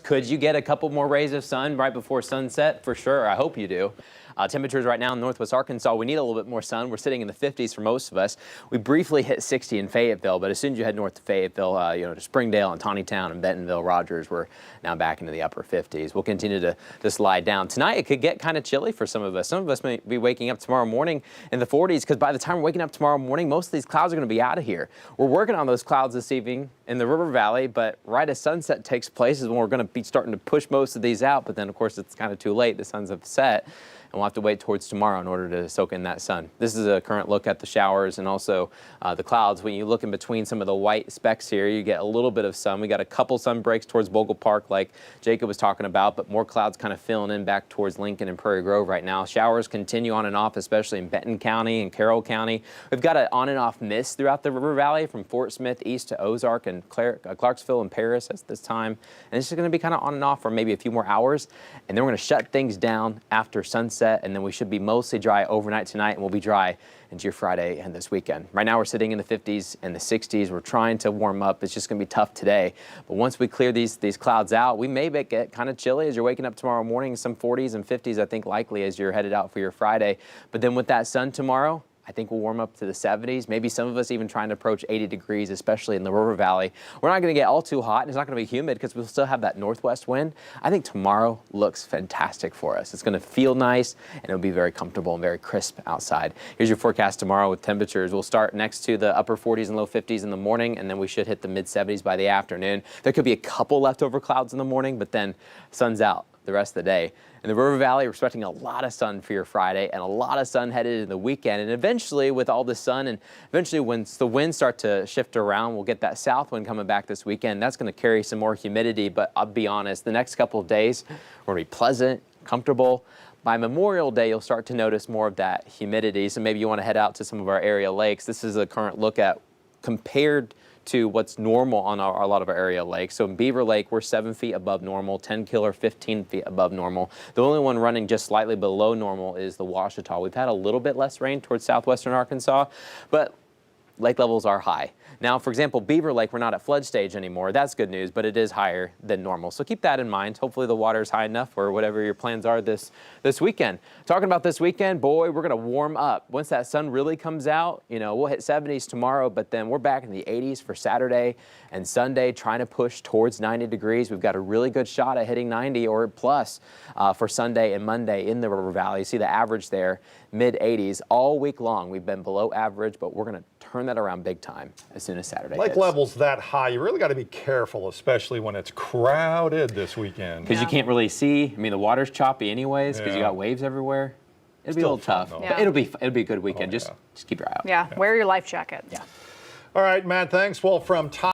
Could you get a couple more rays of sun right before sunset? For sure. I hope you do. Temperatures right now in northwest Arkansas, we need a little bit more sun. We're sitting in the 50s for most of us. We briefly hit 60 in Fayetteville, but as soon as you head north to Fayetteville, to Springdale and Tawnytown and Bentonville, Rogers, we're now back into the upper 50s. We'll continue to slide down. Tonight, it could get kind of chilly for some of us. Some of us may be waking up tomorrow morning in the 40s because by the time we're waking up tomorrow morning, most of these clouds are going to be out of here. We're working on those clouds this evening in the River Valley, but right as sunset takes place is when we're going to be starting to push most of these out. But then, of course, it's kind of too late. The sun's up set. And we'll have to wait towards tomorrow in order to soak in that sun. This is a current look at the showers and also the clouds. When you look in between some of the white specks here, you get a little bit of sun. We got a couple sun breaks towards Bogle Park like Jacob was talking about, but more clouds kind of filling in back towards Lincoln and Prairie Grove right now. Showers continue on and off, especially in Benton County and Carroll County. We've got an on and off mist throughout the River Valley from Fort Smith east to Ozark and Clarksville and Paris at this time. And it's just going to be kind of on and off for maybe a few more hours. And then we're going to shut things down after sunset. And then we should be mostly dry overnight tonight, and we'll be dry into your Friday and this weekend. Right now we're sitting in the 50s and the 60s. We're trying to warm up. It's just going to be tough today. But once we clear these clouds out, we may get kind of chilly as you're waking up tomorrow morning. Some 40s and 50s, I think, likely as you're headed out for your Friday. But then with that sun tomorrow, I think we'll warm up to the 70s, maybe some of us even trying to approach 80 degrees, especially in the River Valley. We're not going to get all too hot, and it's not going to be humid because we'll still have that northwest wind. I think tomorrow looks fantastic for us. It's going to feel nice, and it'll be very comfortable and very crisp outside. Here's your forecast tomorrow with temperatures. We'll start next to the upper 40s and low 50s in the morning, and then we should hit the mid-70s by the afternoon. There could be a couple leftover clouds in the morning, but then sun's out the rest of the day. In the River Valley, we're expecting a lot of sun for your Friday and a lot of sun headed into the weekend. And eventually, with all the sun and eventually once the winds start to shift around, we'll get that south wind coming back this weekend. That's going to carry some more humidity, but I'll be honest, the next couple of days are going to be pleasant, comfortable. By Memorial Day, you'll start to notice more of that humidity. So maybe you want to head out to some of our area lakes. This is a current look at compared to what's normal on a lot of our area lakes. So in Beaver Lake, we're 7 feet above normal, 10 Killer 15 feet above normal. The only one running just slightly below normal is the Ouachita. We've had a little bit less rain towards southwestern Arkansas, but lake levels are high. Now, for example, Beaver Lake, we're not at flood stage anymore. That's good news, but it is higher than normal. So keep that in mind. Hopefully the water is high enough or whatever your plans are this weekend. Talking about this weekend, boy, we're going to warm up. Once that sun really comes out, we'll hit 70s tomorrow, but then we're back in the 80s for Saturday and Sunday, trying to push towards 90 degrees. We've got a really good shot at hitting 90 or plus for Sunday and Monday in the River Valley. You see the average there, mid-80s. All week long, we've been below average, but we're going to turn that around big time as soon as Saturday Lake hits. levels that high, you really got to be careful, especially when it's crowded this weekend. Because you can't really see. I mean, the water's choppy anyways because you got waves everywhere. It'll be a little tough, but it'll be a good weekend. Just keep your eye out. Yeah, wear your life jacket. Yeah. All right, Matt, thanks. Well, from top